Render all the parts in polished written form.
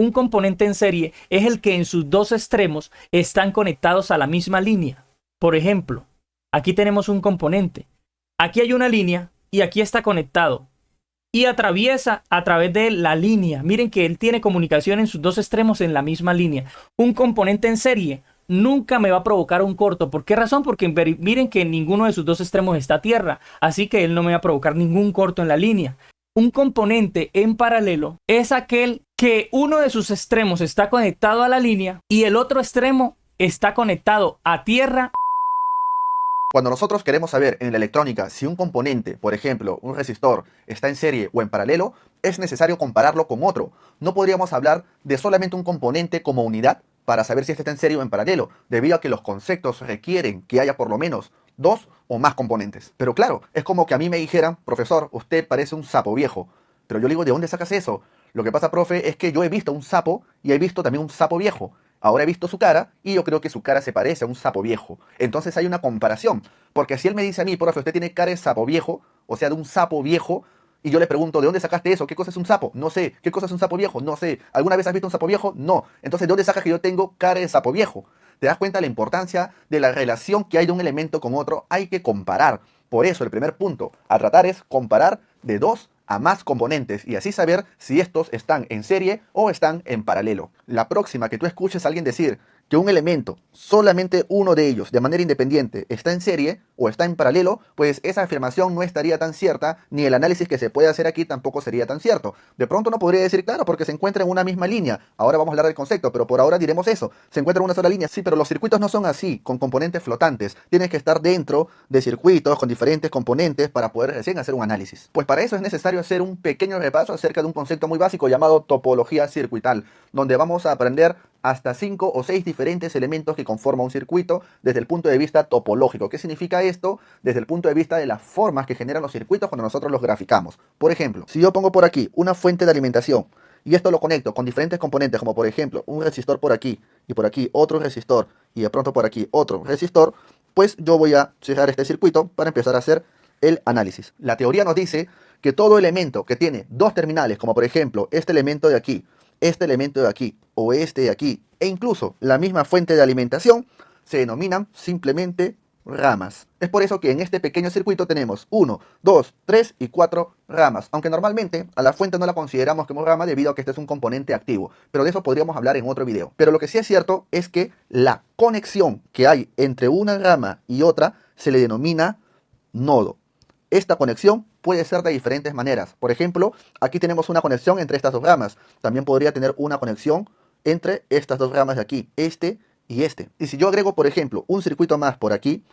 Un componente en serie es el que en sus dos extremos están conectados a la misma línea. Por ejemplo, aquí tenemos un componente. Aquí hay una línea y aquí está conectado. Y atraviesa a través de la línea. Miren que él tiene comunicación en sus dos extremos en la misma línea. Un componente en serie nunca me va a provocar un corto. ¿Por qué razón? Porque miren que en ninguno de sus dos extremos está a tierra. Así que él no me va a provocar ningún corto en la línea. Un componente en paralelo es aquel que uno de sus extremos está conectado a la línea y el otro extremo está conectado a tierra. Cuando nosotros queremos saber en la electrónica si un componente, por ejemplo, un resistor, está en serie o en paralelo, es necesario compararlo con otro. No podríamos hablar de solamente un componente como unidad para saber si este está en serie o en paralelo, debido a que los conceptos requieren que haya por lo menos dos o más componentes. Pero claro, es como que a mí me dijeran, profesor, usted parece un sapo viejo. Pero yo le digo, ¿de dónde sacas eso? Lo que pasa, profe, es que yo he visto un sapo y he visto también un sapo viejo. Ahora he visto su cara y yo creo que su cara se parece a un sapo viejo. Entonces hay una comparación. Porque si él me dice a mí, profe, usted tiene cara de sapo viejo, o sea, de un sapo viejo, y yo le pregunto, ¿de dónde sacaste eso? ¿Qué cosa es un sapo? No sé. ¿Qué cosa es un sapo viejo? No sé. ¿Alguna vez has visto un sapo viejo? No. Entonces, ¿de dónde sacas que yo tengo cara de sapo viejo? ¿Te das cuenta de la importancia de la relación que hay de un elemento con otro? Hay que comparar. Por eso, el primer punto a tratar es comparar de dos a más componentes y así saber si estos están en serie o están en paralelo. La próxima que tú escuches a alguien decir que un elemento, solamente uno de ellos, de manera independiente, está en serie o está en paralelo, pues esa afirmación no estaría tan cierta, ni el análisis que se puede hacer aquí tampoco sería tan cierto. De pronto no podría decir, claro, porque se encuentra en una misma línea. Ahora vamos a hablar del concepto, pero por ahora diremos eso. Se encuentra en una sola línea, sí, pero los circuitos no son así, con componentes flotantes. Tienes que estar dentro de circuitos con diferentes componentes para poder recién hacer un análisis. Pues para eso es necesario hacer un pequeño repaso acerca de un concepto muy básico llamado topología circuital, donde vamos a aprender hasta 5 o 6 diferentes elementos que conforman un circuito desde el punto de vista topológico. ¿Qué significa esto? Desde el punto de vista de las formas que generan los circuitos cuando nosotros los graficamos. Por ejemplo, si yo pongo por aquí una fuente de alimentación y esto lo conecto con diferentes componentes, como por ejemplo un resistor por aquí y por aquí otro resistor y de pronto por aquí otro resistor, pues yo voy a cerrar este circuito para empezar a hacer el análisis. La teoría nos dice que todo elemento que tiene dos terminales, como por ejemplo este elemento de aquí, este elemento de aquí o este de aquí, e incluso la misma fuente de alimentación, se denominan simplemente ramas. Es por eso que en este pequeño circuito tenemos 1, 2, 3 y 4 ramas, aunque normalmente a la fuente no la consideramos como rama debido a que este es un componente activo, pero de eso podríamos hablar en otro video. Pero lo que sí es cierto es que la conexión que hay entre una rama y otra se le denomina nodo. Esta conexión puede ser de diferentes maneras. Por ejemplo, aquí tenemos una conexión entre estas dos ramas. También podría tener una conexión entre estas dos ramas de aquí, este y este. Y si yo agrego, por ejemplo, un circuito más por aquí,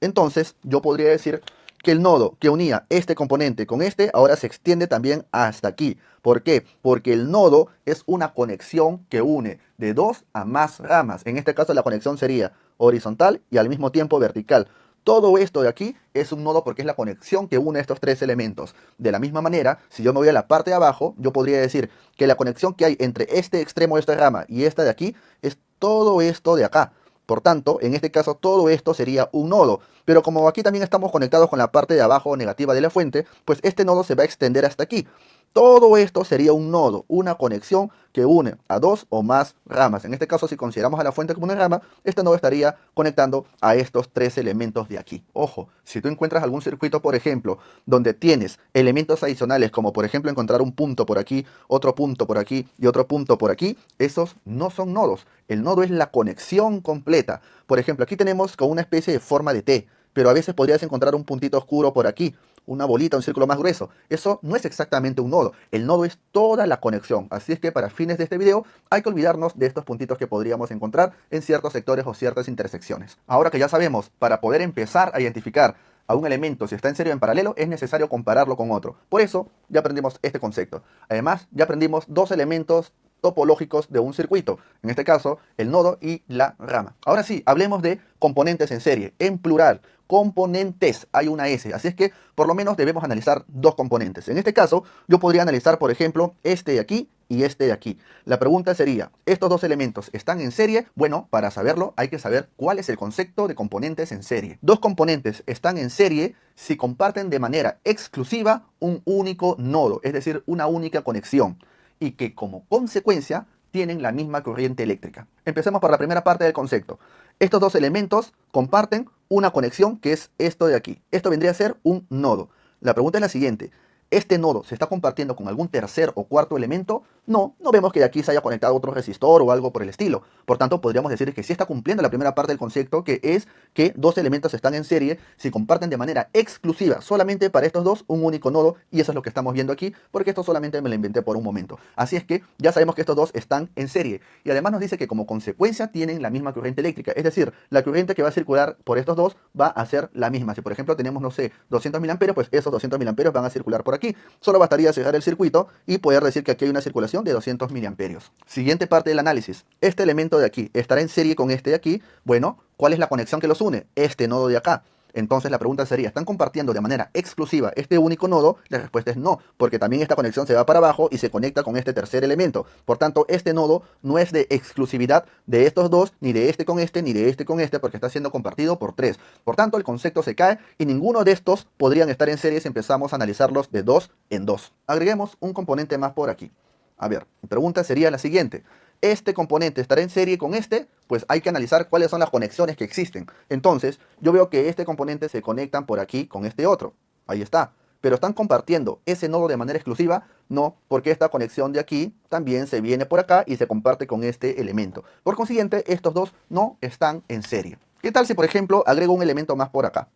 entonces yo podría decir que el nodo que unía este componente con este ahora se extiende también hasta aquí. ¿Por qué? Porque el nodo es una conexión que une de dos a más ramas. En este caso la conexión sería horizontal y al mismo tiempo vertical. Todo esto de aquí es un nodo porque es la conexión que une estos tres elementos. De la misma manera, si yo me voy a la parte de abajo, yo podría decir que la conexión que hay entre este extremo de esta rama y esta de aquí es todo esto de acá. Por tanto, en este caso todo esto sería un nodo. Pero como aquí también estamos conectados con la parte de abajo negativa de la fuente, pues este nodo se va a extender hasta aquí. Todo esto sería un nodo, una conexión que une a dos o más ramas. En este caso, si consideramos a la fuente como una rama, este nodo estaría conectando a estos tres elementos de aquí. Ojo, si tú encuentras algún circuito, por ejemplo, donde tienes elementos adicionales, como por ejemplo encontrar un punto por aquí, otro punto por aquí y otro punto por aquí, esos no son nodos. El nodo es la conexión completa. Por ejemplo, aquí tenemos con una especie de forma de T, pero a veces podrías encontrar un puntito oscuro por aquí, una bolita, un círculo más grueso. Eso no es exactamente un nodo. El nodo es toda la conexión. Así es que para fines de este video hay que olvidarnos de estos puntitos que podríamos encontrar en ciertos sectores o ciertas intersecciones. Ahora que ya sabemos, para poder empezar a identificar a un elemento si está en serie o en paralelo, es necesario compararlo con otro. Por eso ya aprendimos este concepto. Además, ya aprendimos dos elementos topológicos de un circuito, en este caso el nodo y la rama. Ahora sí, hablemos de componentes en serie, en plural, componentes, hay una S, así es que por lo menos debemos analizar dos componentes. En este caso, yo podría analizar, por ejemplo, este de aquí y este de aquí. La pregunta sería, ¿estos dos elementos están en serie? Bueno, para saberlo hay que saber cuál es el concepto de componentes en serie. Dos componentes están en serie si comparten de manera exclusiva un único nodo, es decir, una única conexión. y que como consecuencia tienen la misma corriente eléctrica. Empecemos por la primera parte del concepto. Estos dos elementos comparten una conexión que es esto de aquí. Esto vendría a ser un nodo. La pregunta es la siguiente. ¿Este nodo se está compartiendo con algún tercer o cuarto elemento? No, no vemos que de aquí se haya conectado otro resistor o algo por el estilo. Por tanto, podríamos decir que sí está cumpliendo la primera parte del concepto, que es que dos elementos están en serie si comparten de manera exclusiva solamente para estos dos un único nodo, y eso es lo que estamos viendo aquí, porque esto solamente me lo inventé por un momento. Así es que ya sabemos que estos dos están en serie, y además nos dice que como consecuencia tienen la misma corriente eléctrica, es decir, la corriente que va a circular por estos dos va a ser la misma. Si por ejemplo tenemos, no sé, 200 mil amperios, pues esos 200 mil amperios van a circular por aquí. Solo bastaría cerrar el circuito y poder decir que aquí hay una circulación de 200 miliamperios. Siguiente parte del análisis. Este elemento de aquí estará en serie con este de aquí. Bueno, ¿cuál es la conexión que los une? Este nodo de acá. Entonces la pregunta sería, ¿están compartiendo de manera exclusiva este único nodo? La respuesta es no, porque también esta conexión se va para abajo y se conecta con este tercer elemento. Por tanto, este nodo no es de exclusividad de estos dos, ni de este con este, ni de este con este, porque está siendo compartido por tres. Por tanto, el concepto se cae y ninguno de estos podrían estar en serie si empezamos a analizarlos de dos en dos. Agreguemos un componente más por aquí. A ver, mi pregunta sería la siguiente. ¿Este componente estará en serie con este? Pues hay que analizar cuáles son las conexiones que existen. Entonces, yo veo que este componente se conectan por aquí con este otro. Ahí está. Pero ¿están compartiendo ese nodo de manera exclusiva? No, porque esta conexión de aquí también se viene por acá y se comparte con este elemento. Por consiguiente, estos dos no están en serie. ¿Qué tal si, por ejemplo, agrego un elemento más por acá?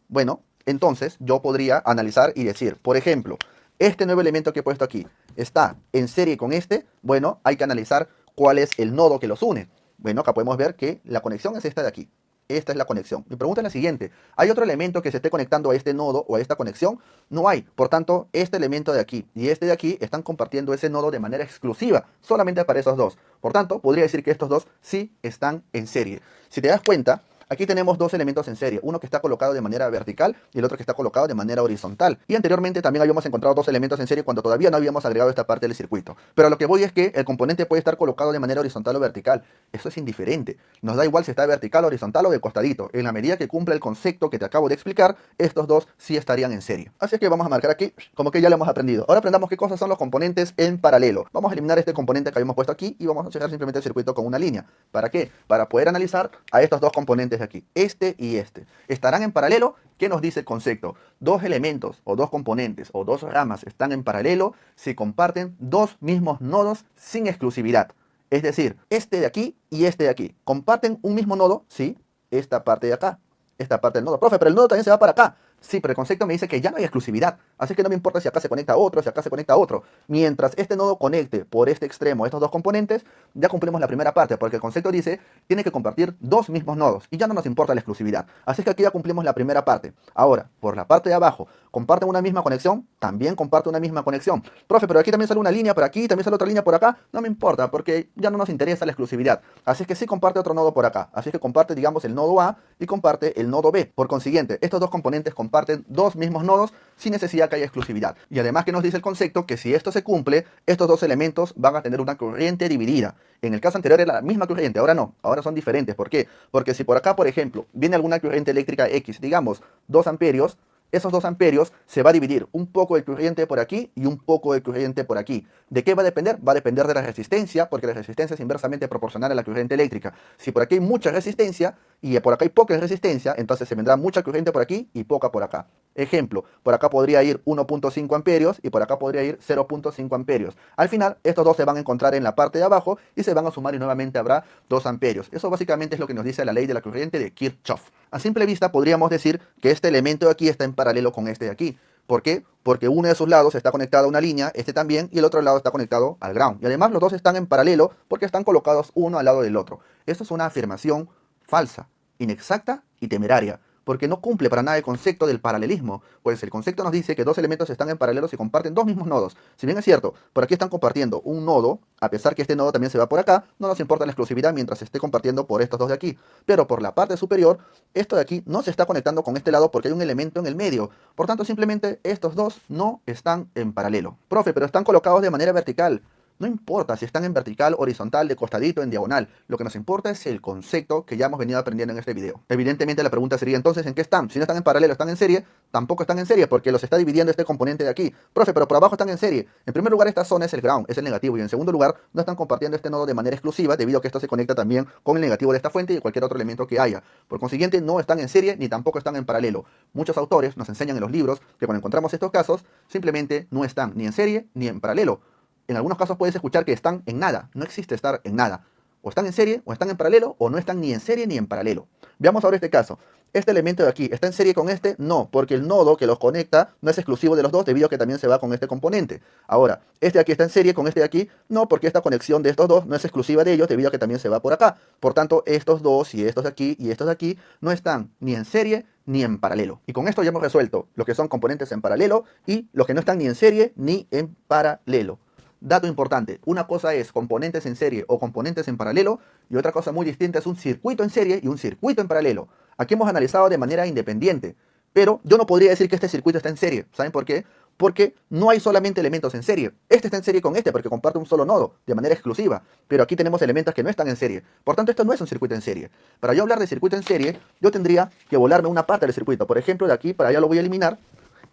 Bueno, entonces yo podría analizar y decir, por ejemplo, este nuevo elemento que he puesto aquí está en serie con este. Bueno, hay que analizar cuál es el nodo que los une. Bueno, acá podemos ver que la conexión es esta de aquí. Esta es la conexión. Mi pregunta es la siguiente. ¿Hay otro elemento que se esté conectando a este nodo o a esta conexión? No hay. Por tanto, este elemento de aquí y este de aquí están compartiendo ese nodo de manera exclusiva, solamente para esos dos. Por tanto, podría decir que estos dos sí están en serie. Si te das cuenta, aquí tenemos dos elementos en serie, uno que está colocado de manera vertical y el otro que está colocado de manera horizontal. Y anteriormente también habíamos encontrado dos elementos en serie cuando todavía no habíamos agregado esta parte del circuito. Pero a lo que voy es que el componente puede estar colocado de manera horizontal o vertical. Eso es indiferente. Nos da igual si está vertical, horizontal o de costadito. En la medida que cumpla el concepto que te acabo de explicar, estos dos sí estarían en serie. Así que vamos a marcar aquí como que ya lo hemos aprendido. Ahora aprendamos qué cosas son los componentes en paralelo. Vamos a eliminar este componente que habíamos puesto aquí y vamos a cerrar simplemente el circuito con una línea. ¿Para qué? Para poder analizar a estos dos componentes de aquí, este y este. ¿Estarán en paralelo? ¿Qué nos dice el concepto? Dos elementos o dos componentes o dos ramas están en paralelo si comparten dos mismos nodos sin exclusividad. Es decir, este de aquí y este de aquí. ¿Comparten un mismo nodo? Sí, esta parte de acá, esta parte del nodo. Profe, pero el nodo también se va para acá. Sí, pero el concepto me dice que ya no hay exclusividad. Así que no me importa si acá se conecta otro, si acá se conecta otro. Mientras este nodo conecte por este extremo estos dos componentes, ya cumplimos la primera parte, porque el concepto dice tiene que compartir dos mismos nodos y ya no nos importa la exclusividad. Así que aquí ya cumplimos la primera parte. Ahora, por la parte de abajo, ¿comparten una misma conexión? También comparte una misma conexión. Profe, pero aquí también sale una línea por aquí, también sale otra línea por acá. No me importa, porque ya no nos interesa la exclusividad. Así que sí comparte otro nodo por acá. Así que comparte, digamos, el nodo A y comparte el nodo B. Por consiguiente, estos dos componentes comparten dos mismos nodos sin necesidad que haya exclusividad. Y además que nos dice el concepto que si esto se cumple, estos dos elementos van a tener una corriente dividida. En el caso anterior era la misma corriente, ahora no, ahora son diferentes. ¿Por qué? Porque si por acá, por ejemplo, viene alguna corriente eléctrica X, digamos 2 amperios, esos 2 amperios se va a dividir un poco de corriente por aquí y un poco de corriente por aquí. ¿De qué va a depender? Va a depender de la resistencia, porque la resistencia es inversamente proporcional a la corriente eléctrica. Si por aquí hay mucha resistencia y por acá hay poca resistencia, entonces se vendrá mucha corriente por aquí y poca por acá. Ejemplo, por acá podría ir 1.5 amperios y por acá podría ir 0.5 amperios. Al final, estos dos se van a encontrar en la parte de abajo y se van a sumar y nuevamente habrá 2 amperios. Eso básicamente es lo que nos dice la ley de la corriente de Kirchhoff. A simple vista podríamos decir que este elemento de aquí está en paralelo con este de aquí. ¿Por qué? Porque uno de sus lados está conectado a una línea, este también, y el otro lado está conectado al ground. Y además los dos están en paralelo porque están colocados uno al lado del otro. Esto es una afirmación falsa, inexacta y temeraria, porque no cumple para nada el concepto del paralelismo, pues el concepto nos dice que dos elementos están en paralelo si comparten dos mismos nodos. Si bien es cierto, por aquí están compartiendo un nodo, a pesar que este nodo también se va por acá, no nos importa la exclusividad mientras se esté compartiendo por estos dos de aquí. Pero por la parte superior, esto de aquí no se está conectando con este lado porque hay un elemento en el medio. Por tanto, simplemente estos dos no están en paralelo. Profe, pero están colocados de manera vertical. No importa si están en vertical, horizontal, de costadito, en diagonal. Lo que nos importa es el concepto que ya hemos venido aprendiendo en este video. Evidentemente la pregunta sería entonces ¿en qué están? Si no están en paralelo, están en serie, tampoco están en serie porque los está dividiendo este componente de aquí. Profe, pero por abajo están en serie. En primer lugar, esta zona es el ground, es el negativo. Y en segundo lugar, no están compartiendo este nodo de manera exclusiva debido a que esto se conecta también con el negativo de esta fuente y de cualquier otro elemento que haya. Por consiguiente, no están en serie ni tampoco están en paralelo. Muchos autores nos enseñan en los libros que cuando encontramos estos casos, simplemente no están ni en serie ni en paralelo. En algunos casos puedes escuchar que están en nada. No existe estar en nada. O están en serie, o están en paralelo, o no están ni en serie ni en paralelo. Veamos ahora este caso. Este elemento de aquí, ¿está en serie con este? No, porque el nodo que los conecta no es exclusivo de los dos debido a que también se va con este componente. Ahora, ¿este de aquí está en serie con este de aquí? No, porque esta conexión de estos dos no es exclusiva de ellos debido a que también se va por acá. Por tanto, estos dos y estos de aquí y estos de aquí no están ni en serie ni en paralelo. Y con esto ya hemos resuelto lo que son componentes en paralelo y los que no están ni en serie ni en paralelo. Dato importante, una cosa es componentes en serie o componentes en paralelo y otra cosa muy distinta es un circuito en serie y un circuito en paralelo. Aquí hemos analizado de manera independiente, pero yo no podría decir que este circuito está en serie. ¿Saben por qué? Porque no hay solamente elementos en serie. Este está en serie con este porque comparte un solo nodo de manera exclusiva, pero aquí tenemos elementos que no están en serie. Por tanto, esto no es un circuito en serie. Para yo hablar de circuito en serie, yo tendría que volarme una parte del circuito. Por ejemplo, de aquí para allá lo voy a eliminar.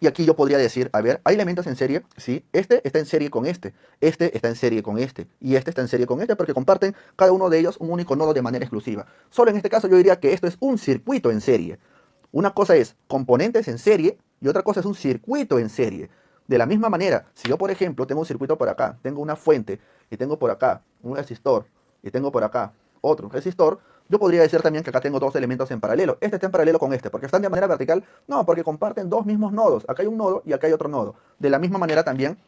Y aquí yo podría decir, a ver, hay elementos en serie, sí, este está en serie con este está en serie con y este está en serie con este porque comparten cada uno de ellos un único nodo de manera exclusiva. Solo en este caso yo diría que esto es un circuito en serie. Una cosa es componentes en serie y otra cosa es un circuito en serie. De la misma manera, si yo por ejemplo tengo un circuito por acá, tengo una fuente y tengo por acá un resistor y tengo por acá otro resistor, yo podría decir también que acá tengo dos elementos en paralelo. Este está en paralelo con este. ¿Porque están de manera vertical? No, porque comparten dos mismos nodos. Acá hay un nodo y acá hay otro nodo. De la misma manera también,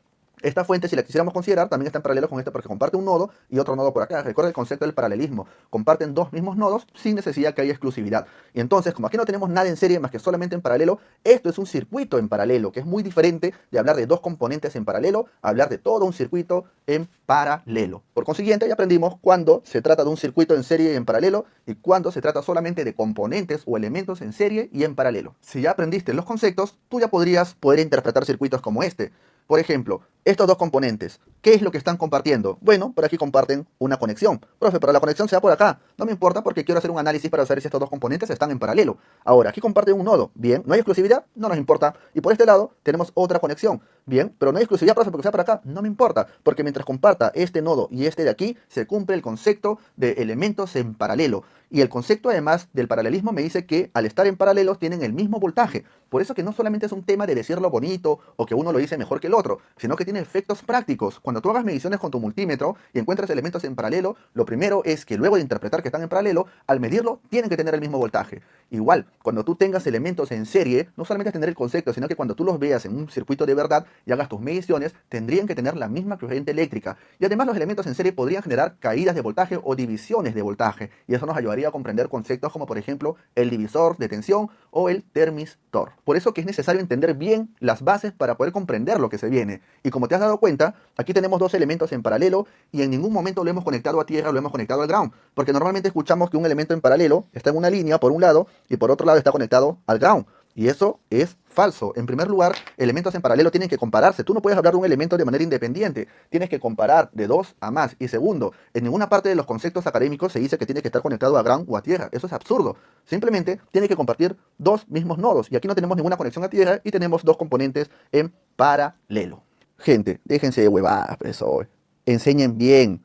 esta fuente, si la quisiéramos considerar, también está en paralelo con este porque comparte un nodo y otro nodo por acá. Recuerda el concepto del paralelismo. Comparten dos mismos nodos sin necesidad que haya exclusividad. Y entonces, como aquí no tenemos nada en serie más que solamente en paralelo, esto es un circuito en paralelo, que es muy diferente de hablar de dos componentes en paralelo a hablar de todo un circuito en paralelo. Por consiguiente, ya aprendimos cuándo se trata de un circuito en serie y en paralelo y cuándo se trata solamente de componentes o elementos en serie y en paralelo. Si ya aprendiste los conceptos, tú ya podrías poder interpretar circuitos como este. Por ejemplo, estos dos componentes, ¿qué es lo que están compartiendo? Bueno, por aquí comparten una conexión. Profe, pero la conexión se da por acá. No me importa porque quiero hacer un análisis para saber si estos dos componentes están en paralelo. Ahora, aquí comparten un nodo. Bien, ¿no hay exclusividad? No nos importa. Y por este lado tenemos otra conexión. Bien, pero no hay exclusividad, profe, porque sea por acá. No me importa, porque mientras comparta este nodo y este de aquí, se cumple el concepto de elementos en paralelo. Y el concepto además del paralelismo me dice que al estar en paralelos tienen el mismo voltaje. Por eso que no solamente es un tema de decirlo bonito o que uno lo dice mejor que el otro, sino que tiene efectos prácticos. Cuando tú hagas mediciones con tu multímetro y encuentres elementos en paralelo, lo primero es que luego de interpretar que están en paralelo, al medirlo tienen que tener el mismo voltaje. Igual, cuando tú tengas elementos en serie, no solamente es tener el concepto, sino que cuando tú los veas en un circuito de verdad y hagas tus mediciones, tendrían que tener la misma corriente eléctrica. Y además los elementos en serie podrían generar caídas de voltaje o divisiones de voltaje. Y eso nos ayudaría a comprender conceptos como por ejemplo el divisor de tensión o el termistor. Por eso que es necesario entender bien las bases para poder comprender lo que se viene. Y como te has dado cuenta, aquí tenemos dos elementos en paralelo y en ningún momento lo hemos conectado a tierra, lo hemos conectado al ground. Porque normalmente escuchamos que un elemento en paralelo está en una línea por un lado y por otro lado está conectado al ground. Y eso es falso. En primer lugar, elementos en paralelo tienen que compararse. Tú no puedes hablar de un elemento de manera independiente. Tienes que comparar de dos a más. Y segundo, en ninguna parte de los conceptos académicos se dice que tiene que estar conectado a ground o a tierra. Eso es absurdo. Simplemente tiene que compartir dos mismos nodos. Y aquí no tenemos ninguna conexión a tierra y tenemos dos componentes en paralelo. Gente, déjense de huevadas, profesor. Enseñen bien.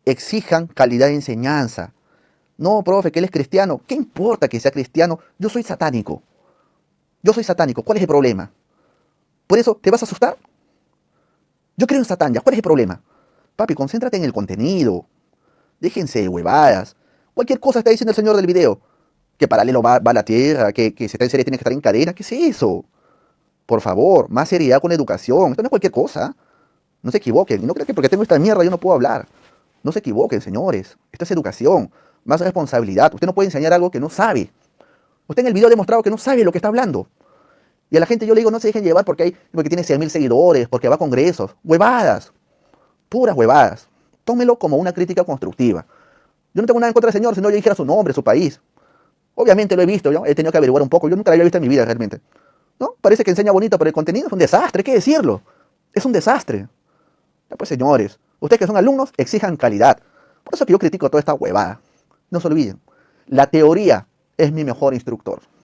Exijan calidad de enseñanza. No, profe, que él es cristiano. ¿Qué importa que sea cristiano? Yo soy satánico. Yo soy satánico, ¿cuál es el problema? ¿Por eso te vas a asustar? Yo creo en Satán, ya, ¿cuál es el problema? Papi, concéntrate en el contenido. Déjense de huevadas. Cualquier cosa está diciendo el señor del video. Que paralelo va a la tierra, que si está en serie tiene que estar en cadena. ¿Qué es eso? Por favor, más seriedad con la educación. Esto no es cualquier cosa. No se equivoquen. Y no crean que porque tengo esta mierda yo no puedo hablar. No se equivoquen, señores. Esto es educación. Más responsabilidad. Usted no puede enseñar algo que no sabe. Usted en el video ha demostrado que no sabe lo que está hablando. Y a la gente yo le digo, no se dejen llevar porque tiene 100.000 seguidores, porque va a congresos. Huevadas. Puras huevadas. Tómelo como una crítica constructiva. Yo no tengo nada en contra del señor, si no yo dijera su nombre, su país. Obviamente lo he visto, ¿no? He tenido que averiguar un poco. Yo nunca lo había visto en mi vida realmente. ¿No? Parece que enseña bonito, pero el contenido es un desastre, hay que decirlo. Es un desastre. Ya pues señores, Ustedes que son alumnos, exijan calidad. Por eso que yo critico toda esta huevada. No se olviden, la teoría es mi mejor instructor.